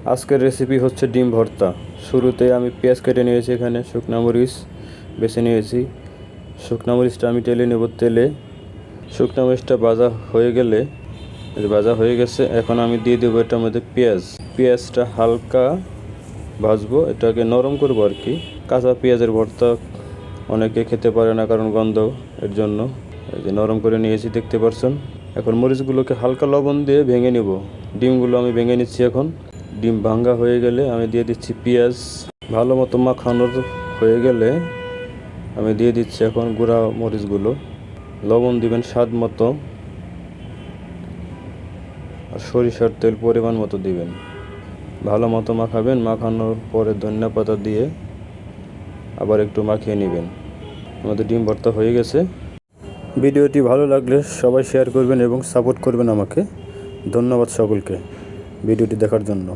আজকের রেসিপি হচ্ছে ডিম ভর্তা। শুরুতে আমি পেঁয়াজ কেটে নিয়েছি, এখানে শুকনো মরিচ বেছে নিয়েছি। শুকনো মরিচটা আমি টেলে নেব তেলে। শুকনো মরিচটা ভাজা হয়ে গেছে। এখন আমি দিয়ে দেবো এটার মধ্যে পেঁয়াজটা হালকা ভাজবো, এটাকে নরম করবো আর কি। কাঁচা পেঁয়াজের ভর্তা অনেকে খেতে পারে না, কারণ গন্ধ, এর জন্য এই যে নরম করে নিয়েছি, দেখতে পাচ্ছেন। এখন মরিচগুলোকে হালকা লবণ দিয়ে ভেঙে নেব। ডিমগুলো আমি ভেঙে নিচ্ছি। এখন ডিম ভাঙ্গা হয়ে গেলে আমি দিয়ে দিচ্ছি পেঁয়াজ। ভালো মতো মাখানোর হয়ে গেলে আমি দিয়ে দিচ্ছি এখন গুঁড়া মরিচগুলো। লবণ দিবেন স্বাদ মতো, আর সরিষার তেল পরিমাণ মতো দিবেন। ভালো মতো মাখাবেন। মাখানোর পরে ধনিয়া পাতা দিয়ে আবার একটু মাখিয়ে নেবেন। আমাদের ডিম ভর্তা হয়ে গেছে। ভিডিওটি ভালো লাগলে সবাই শেয়ার করবেন এবং সাপোর্ট করবেন আমাকে। ধন্যবাদ সকলকে ভিডিওটি দেখার জন্য।